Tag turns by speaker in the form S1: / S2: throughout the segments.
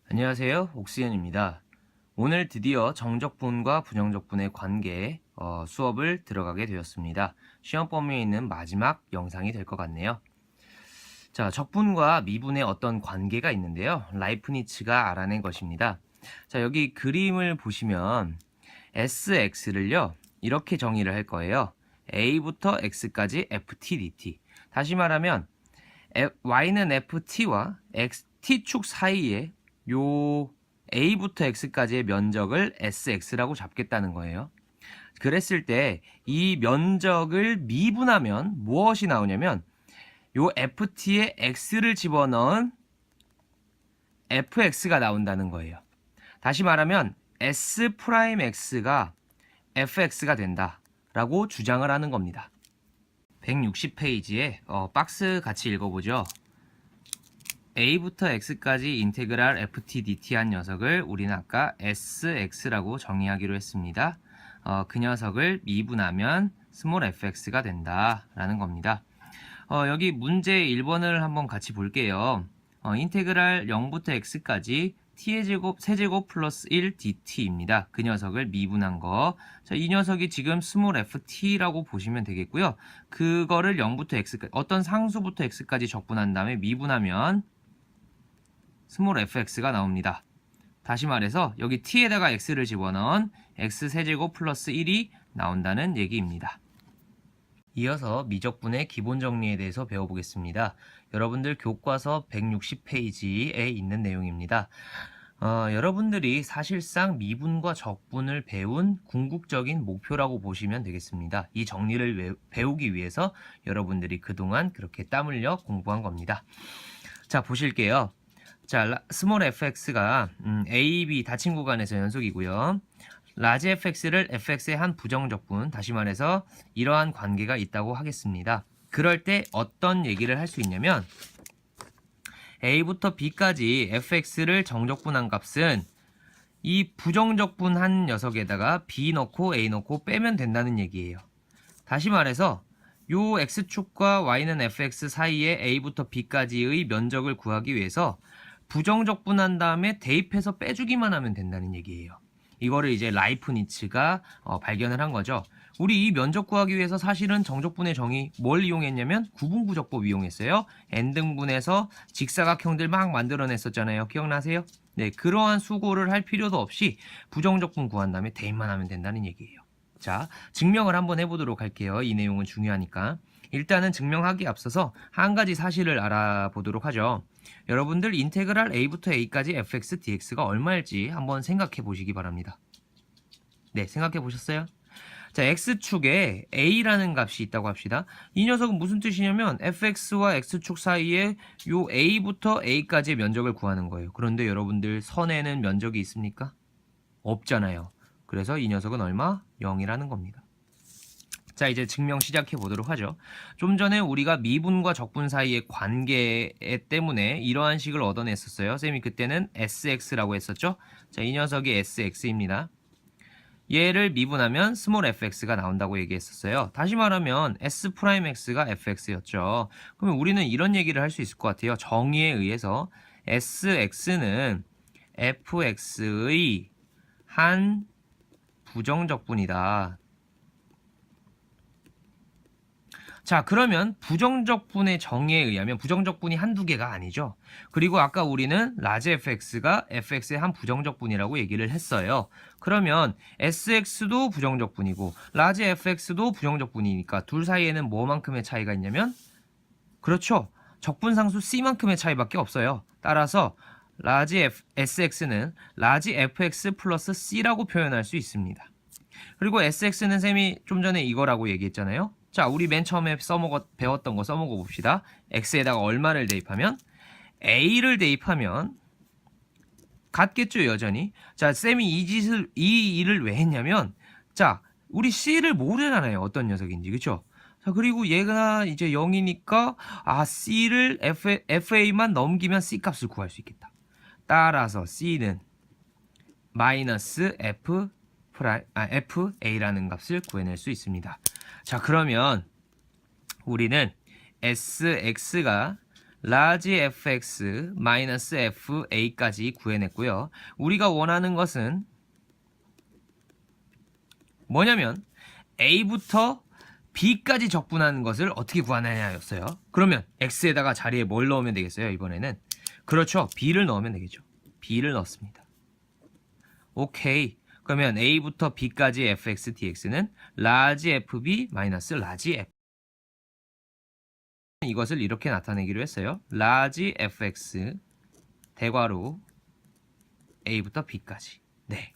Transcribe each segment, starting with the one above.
S1: 안녕하세요. 옥수현입니다. 오늘 드디어 정적분과 부정적분의 관계 수업을 들어가게 되었습니다. 시험 범위에 있는 마지막 영상이 될 것 같네요. 자, 적분과 미분의 어떤 관계가 있는데요. 라이프니츠가 알아낸 것입니다. 자, 여기 그림을 보시면 SX를요. 이렇게 정의를 할 거예요. A부터 X까지 FT dt. 다시 말하면 Y는 FT와 T축 사이에 요 A부터 X까지의 면적을 SX라고 잡겠다는 거예요. 그랬을 때 이 면적을 미분하면 무엇이 나오냐면 요 FT에 X를 집어넣은 FX가 나온다는 거예요. 다시 말하면 S'X가 FX가 된다 라고 주장을 하는 겁니다. 160페이지에 박스 같이 읽어보죠. A부터 X까지 인테그랄 FT dt 한 녀석을 우리는 아까 SX라고 정의하기로 했습니다. 그 녀석을 미분하면 스몰 fx가 된다라는 겁니다. 여기 문제 1번을 한번 같이 볼게요. 인테그랄 0부터 x까지 t의 제곱 세제곱 플러스 1 dt입니다. 그 녀석을 미분한 거. 자, 이 녀석이 지금 스몰 ft라고 보시면 되겠고요. 그거를 0부터 x까지 어떤 상수부터 x까지 적분한 다음에 미분하면 스몰 fx가 나옵니다. 다시 말해서 여기 t에다가 x를 집어넣은 x 세제곱 플러스 1이 나온다는 얘기입니다. 이어서 미적분의 기본 정리에 대해서 배워보겠습니다. 여러분들 교과서 160페이지에 있는 내용입니다. 여러분들이 사실상 미분과 적분을 배운 궁극적인 목표라고 보시면 되겠습니다. 이 정리를 배우기 위해서 여러분들이 그동안 그렇게 땀 흘려 공부한 겁니다. 자, 보실게요. 자, 스몰 fx가 a, b 닫힌 구간에서 연속이고요. 라지 fx를 fx의 한 부정적분, 다시 말해서 이러한 관계가 있다고 하겠습니다. 그럴 때 어떤 얘기를 할 수 있냐면 a부터 b까지 fx를 정적분한 값은 이 부정적분한 녀석에다가 b 넣고 a 넣고 빼면 된다는 얘기예요. 다시 말해서 요 x축과 y는 fx 사이에 a부터 b까지의 면적을 구하기 위해서 부정적분한 다음에 대입해서 빼주기만 하면 된다는 얘기예요. 이거를 이제 라이프니츠가 발견을 한 거죠. 우리 이 면적 구하기 위해서 사실은 정적분의 정의 뭘 이용했냐면 구분구적법 이용했어요. n등분해서 직사각형들 막 만들어냈었잖아요. 기억나세요? 네, 그러한 수고를 할 필요도 없이 부정적분 구한 다음에 대입만 하면 된다는 얘기예요. 자, 증명을 한번 해보도록 할게요. 이 내용은 중요하니까. 일단은 증명하기에 앞서서 한 가지 사실을 알아보도록 하죠. 여러분들 인테그랄 a부터 a까지 fx dx가 얼마일지 한번 생각해 보시기 바랍니다. 네, 생각해 보셨어요? 자, x축에 a라는 값이 있다고 합시다. 이 녀석은 무슨 뜻이냐면 fx와 x축 사이에 요 a부터 a까지의 면적을 구하는 거예요. 그런데 여러분들 선에는 면적이 있습니까? 없잖아요. 그래서 이 녀석은 얼마? 0이라는 겁니다. 자, 이제 증명 시작해 보도록 하죠. 좀 전에 우리가 미분과 적분 사이의 관계 때문에 이러한 식을 얻어냈었어요. 쌤이 그때는 SX라고 했었죠. 자, 이 녀석이 SX입니다. 얘를 미분하면 스몰 fx가 나온다고 얘기했었어요. 다시 말하면 S'X가 fx였죠. 그러면 우리는 이런 얘기를 할 수 있을 것 같아요. 정의에 의해서 SX는 fx의 한 부정적분이다. 자, 그러면 부정적분의 정의에 의하면 부정적분이 한두 개가 아니죠. 그리고 아까 우리는 라지 fx가 fx의 한 부정적분이라고 얘기를 했어요. 그러면 sx도 부정적분이고 라지 fx도 부정적분이니까 둘 사이에는 뭐만큼의 차이가 있냐면 그렇죠. 적분상수 c만큼의 차이밖에 없어요. 따라서 라지 sx는 라지 fx 플러스 c라고 표현할 수 있습니다. 그리고 sx는 쌤이 좀 전에 이거라고 얘기했잖아요. 자, 우리 맨 처음에 배웠던 거 써먹어 봅시다. x에다가 얼마를 대입하면 a를 대입하면 같겠죠, 여전히. 자, 쌤이 이 일을 왜 했냐면 자, 우리 c를 모르잖아요. 어떤 녀석인지. 그쵸? 자, 그리고 얘가 이제 0이니까 c를 fa만 넘기면 c 값을 구할 수 있겠다. 따라서 c는 마이너스 fa라는 값을 구해낼 수 있습니다. 자, 그러면 우리는 sx가 large fx 마이너스 fa까지 구해냈고요. 우리가 원하는 것은 뭐냐면 a부터 b까지 적분하는 것을 어떻게 구하느냐였어요. 그러면 x에다가 자리에 뭘 넣으면 되겠어요? 이번에는 그렇죠. b를 넣으면 되겠죠. b를 넣습니다. 오케이. 그러면 a부터 b까지 fx dx는 large fb 마이너스 large f. 이것을 이렇게 나타내기로 했어요. large fx 대괄호 a부터 b까지. 네.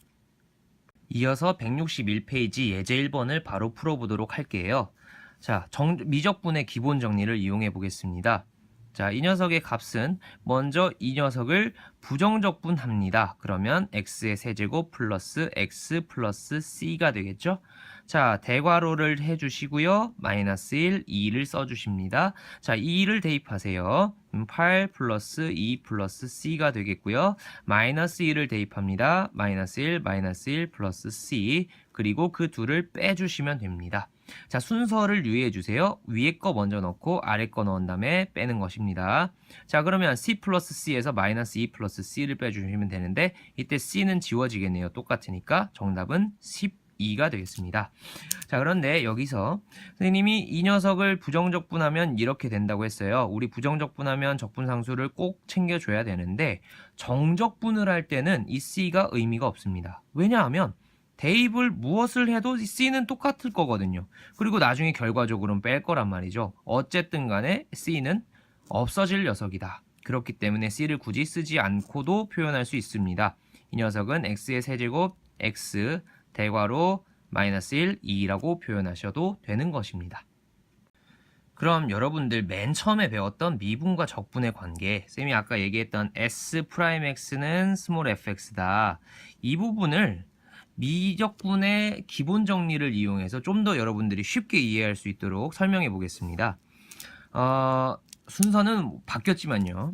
S1: 이어서 161페이지 예제 1번을 바로 풀어보도록 할게요. 자, 미적분의 기본 정리를 이용해 보겠습니다. 자, 이 녀석의 값은 먼저 이 녀석을 부정적분합니다. 그러면 x의 세제곱 플러스 x 플러스 c가 되겠죠? 자, 대괄호를 해주시고요. 마이너스 1, 2를 써주십니다. 자, 2를 대입하세요. 8 플러스 2 플러스 c가 되겠고요. 마이너스 2를 대입합니다. 마이너스 1 플러스 c 그리고 그 둘을 빼주시면 됩니다. 자, 순서를 유의해 주세요. 위에 거 먼저 넣고 아래 거 넣은 다음에 빼는 것입니다. 자, 그러면 c 플러스 c에서 마이너스 2 플러스 c를 빼주시면 되는데 이때 c는 지워지겠네요. 똑같으니까 정답은 12가 되겠습니다. 자, 그런데 여기서 선생님이 이 녀석을 부정적분하면 이렇게 된다고 했어요. 우리 부정적분하면 적분상수를 꼭 챙겨줘야 되는데 정적분을 할 때는 이 c가 의미가 없습니다. 왜냐하면 대입을 무엇을 해도 C는 똑같을 거거든요. 그리고 나중에 결과적으로는 뺄 거란 말이죠. 어쨌든 간에 C는 없어질 녀석이다. 그렇기 때문에 C를 굳이 쓰지 않고도 표현할 수 있습니다. 이 녀석은 X의 세제곱 X 대괄호 마이너스 1, 2라고 표현하셔도 되는 것입니다. 그럼 여러분들 맨 처음에 배웠던 미분과 적분의 관계, 쌤이 아까 얘기했던 S'X는 스몰 fx다. 이 부분을 미적분의 기본 정리를 이용해서 좀 더 여러분들이 쉽게 이해할 수 있도록 설명해 보겠습니다. 순서는 바뀌었지만요.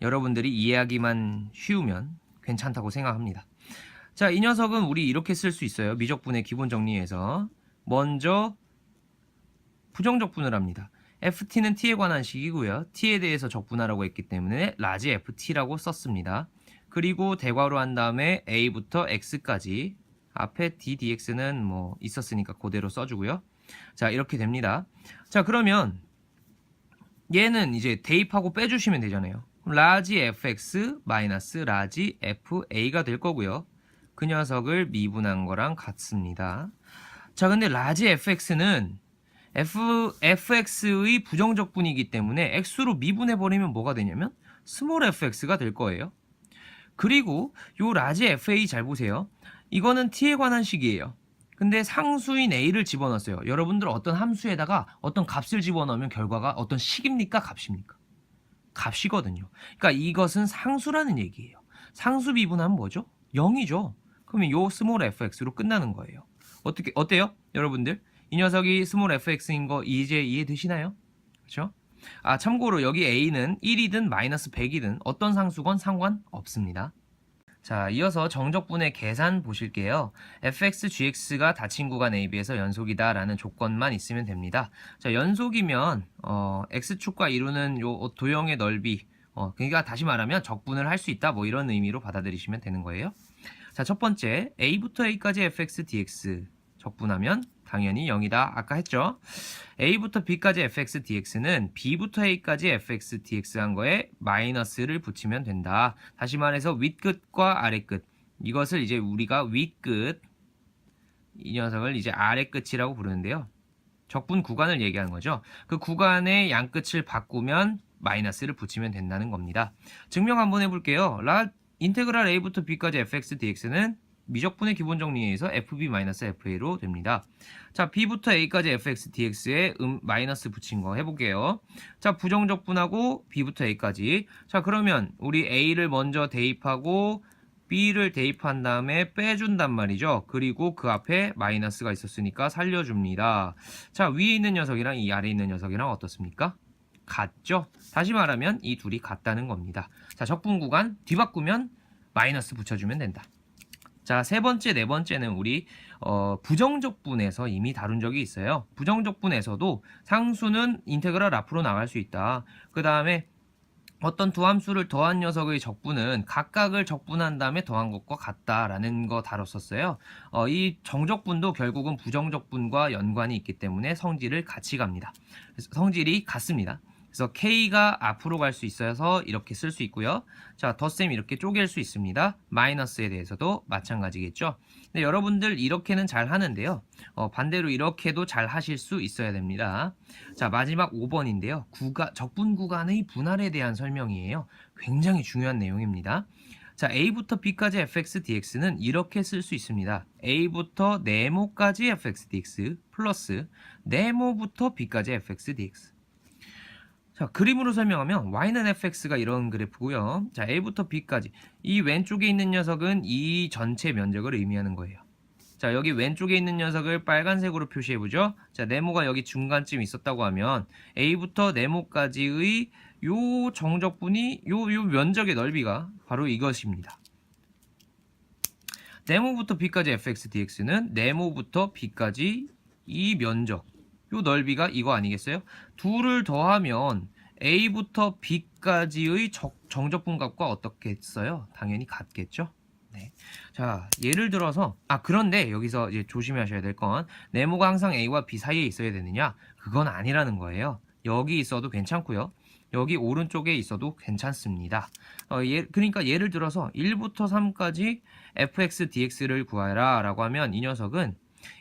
S1: 여러분들이 이해하기만 쉬우면 괜찮다고 생각합니다. 자, 이 녀석은 우리 이렇게 쓸 수 있어요. 미적분의 기본 정리에서 먼저 부정적분을 합니다. ft는 t에 관한 식이고요. t에 대해서 적분하라고 했기 때문에 large ft라고 썼습니다. 그리고 대괄호 한 다음에 a부터 x까지 앞에 d dx는 뭐 있었으니까 그대로 써주고요. 자, 이렇게 됩니다. 자, 그러면 얘는 이제 대입하고 빼주시면 되잖아요. large fx 마이너스 large fa가 될 거고요. 그 녀석을 미분한 거랑 같습니다. 자, 근데 large fx는 fx의 부정적분이기 때문에 x로 미분해버리면 뭐가 되냐면 small fx가 될 거예요. 그리고 요 large fa 잘 보세요. 이거는 t에 관한 식이에요. 근데 상수인 a를 집어넣었어요. 여러분들 어떤 함수에다가 어떤 값을 집어넣으면 결과가 어떤 식입니까? 값입니까? 값이거든요. 그러니까 이것은 상수라는 얘기예요. 상수 미분하면 뭐죠? 0이죠. 그러면 요 스몰 fx로 끝나는 거예요. 어때요? 여러분들? 이 녀석이 스몰 fx인 거 이제 이해되시나요? 그렇죠? 아, 참고로 여기 a는 1이든 마이너스 100이든 어떤 상수건 상관없습니다. 자, 이어서 정적분의 계산 보실게요. fx, gx가 닫힌 구간 AB에서 연속이다 라는 조건만 있으면 됩니다. 자, 연속이면 x축과 이루는 요 도형의 넓이, 그러니까 다시 말하면 적분을 할 수 있다 뭐 이런 의미로 받아들이시면 되는 거예요. 자, 첫 번째 a부터 a까지 fx, dx 적분하면 당연히 0이다. 아까 했죠. a부터 b까지 fx, dx는 b부터 a까지 fx, dx 한 거에 마이너스를 붙이면 된다. 다시 말해서 윗끝과 아래끝. 이것을 이제 우리가 윗끝, 이 녀석을 이제 아래끝이라고 부르는데요. 적분 구간을 얘기하는 거죠. 그 구간의 양끝을 바꾸면 마이너스를 붙이면 된다는 겁니다. 증명 한번 해볼게요. 인테그랄 a부터 b까지 fx, dx는 미적분의 기본 정리에 의해서 fb-fa로 됩니다. 자, b부터 a까지 fx, dx에 마이너스 붙인 거 해볼게요. 자, 부정적분하고 b부터 a까지. 자, 그러면 우리 a를 먼저 대입하고 b를 대입한 다음에 빼준단 말이죠. 그리고 그 앞에 마이너스가 있었으니까 살려줍니다. 자, 위에 있는 녀석이랑 이 아래에 있는 녀석이랑 어떻습니까? 같죠? 다시 말하면 이 둘이 같다는 겁니다. 자, 적분 구간 뒤바꾸면 마이너스 붙여주면 된다. 자, 세 번째, 네 번째는 우리 부정적분에서 이미 다룬 적이 있어요. 부정적분에서도 상수는 인테그랄 앞으로 나갈 수 있다. 그 다음에 어떤 두 함수를 더한 녀석의 적분은 각각을 적분한 다음에 더한 것과 같다라는 거 다뤘었어요. 이 정적분도 결국은 부정적분과 연관이 있기 때문에 성질을 같이 갑니다. 그래서 성질이 같습니다. 그래서 K가 앞으로 갈 수 있어서 이렇게 쓸 수 있고요. 자, 덧셈 이렇게 쪼갤 수 있습니다. 마이너스에 대해서도 마찬가지겠죠. 근데 여러분들 이렇게는 잘 하는데요. 반대로 이렇게도 잘 하실 수 있어야 됩니다. 자, 마지막 5번인데요. 적분 구간의 분할에 대한 설명이에요. 굉장히 중요한 내용입니다. 자, A부터 B까지 fx dx는 이렇게 쓸 수 있습니다. A부터 네모까지 fx dx 플러스 네모부터 B까지 fx dx. 자, 그림으로 설명하면 y는 fx가 이런 그래프고요. 자, a부터 b까지 이 왼쪽에 있는 녀석은 이 전체 면적을 의미하는 거예요. 자, 여기 왼쪽에 있는 녀석을 빨간색으로 표시해보죠. 자, 네모가 여기 중간쯤 있었다고 하면 a부터 네모까지의 요 정적분이 요 면적의 넓이가 바로 이것입니다. 네모부터 b까지 fx dx는 네모부터 b까지 이 면적 요 넓이가 이거 아니겠어요? 둘을 더하면 A부터 B까지의 정적분 값과 어떻게 했어요? 당연히 같겠죠? 네. 자, 예를 들어서 그런데 여기서 이제 조심하셔야 될 건 네모가 항상 A와 B 사이에 있어야 되느냐? 그건 아니라는 거예요. 여기 있어도 괜찮고요. 여기 오른쪽에 있어도 괜찮습니다. 그러니까 예를 들어서 1부터 3까지 fx dx를 구하라 라고 하면 이 녀석은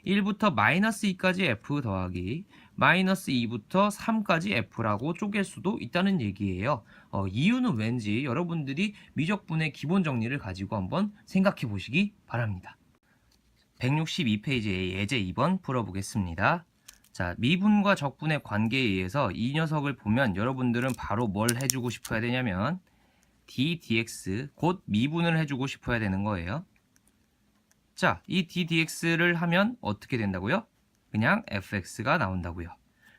S1: 1부터 마이너스 2까지 f 더하기 마이너스 2부터 3까지 f라고 쪼갤 수도 있다는 얘기예요. 이유는 왠지 여러분들이 미적분의 기본 정리를 가지고 한번 생각해 보시기 바랍니다. 162페이지의 예제 2번 풀어보겠습니다. 자, 미분과 적분의 관계에 의해서 이 녀석을 보면 여러분들은 바로 뭘 해주고 싶어야 되냐면 d dx 곧 미분을 해주고 싶어야 되는 거예요. 자, 이 d dx를 하면 어떻게 된다고요? 그냥 fx가 나온다고요.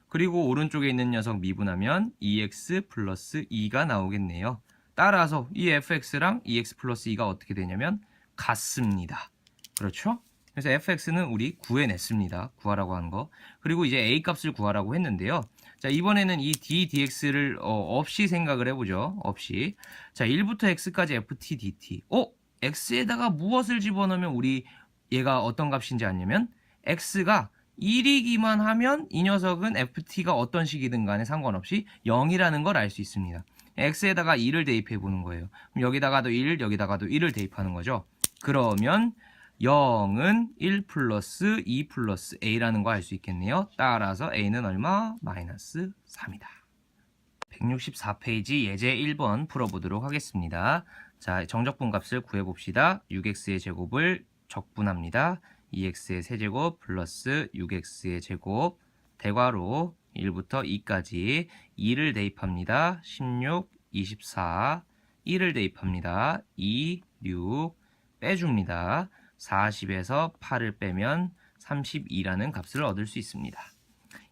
S1: 그리고 오른쪽에 있는 녀석 미분하면 2x 플러스 2가 나오겠네요. 따라서 이 fx랑 2x 플러스 2가 어떻게 되냐면 같습니다. 그렇죠? 그래서 fx는 우리 구해냈습니다. 구하라고 한 거. 그리고 이제 a 값을 구하라고 했는데요. 자, 이번에는 이 d dx를 없이 생각을 해보죠. 없이. 자, 1부터 x까지 ft dt. x에다가 무엇을 집어넣으면 우리 얘가 어떤 값인지 아냐면 x가 1이기만 하면 이 녀석은 ft가 어떤 식이든 간에 상관없이 0이라는 걸 알 수 있습니다. x에다가 2를 대입해 보는 거예요. 그럼 여기다가도 1, 여기다가도 1을 대입하는 거죠. 그러면 0은 1 플러스 2 플러스 a라는 거 알 수 있겠네요. 따라서 a는 얼마? 마이너스 3이다. 164페이지 예제 1번 풀어보도록 하겠습니다. 자, 정적분 값을 구해봅시다. 6x의 제곱을 적분합니다. 2x의 세제곱 플러스 6x의 제곱 대괄호 1부터 2까지 2를 대입합니다. 16, 24 1을 대입합니다. 2, 6 빼줍니다. 40에서 8을 빼면 32라는 값을 얻을 수 있습니다.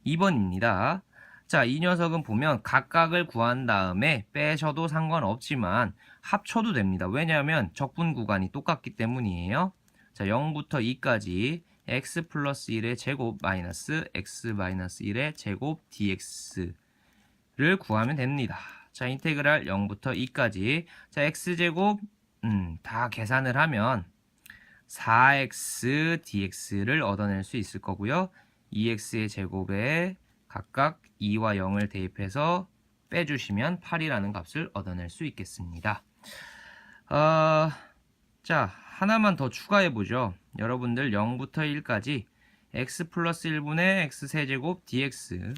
S1: 2번입니다. 자, 이 녀석은 보면 각각을 구한 다음에 빼셔도 상관없지만 합쳐도 됩니다. 왜냐하면 적분 구간이 똑같기 때문이에요. 자, 0부터 2까지 x 플러스 1의 제곱 마이너스 x 마이너스 1의 제곱 dx를 구하면 됩니다. 자, 인테그랄 0부터 2까지 자, x제곱 다 계산을 하면 4x dx를 얻어낼 수 있을 거고요. 2x의 제곱에 각각 2와 0을 대입해서 빼주시면 8이라는 값을 얻어낼 수 있겠습니다. 자, 하나만 더 추가해보죠. 여러분들 0부터 1까지 x 플러스 1분의 x 세제곱 dx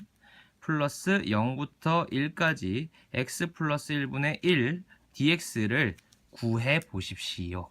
S1: 플러스 0부터 1까지 x 플러스 1분의 1 dx를 구해 보십시오.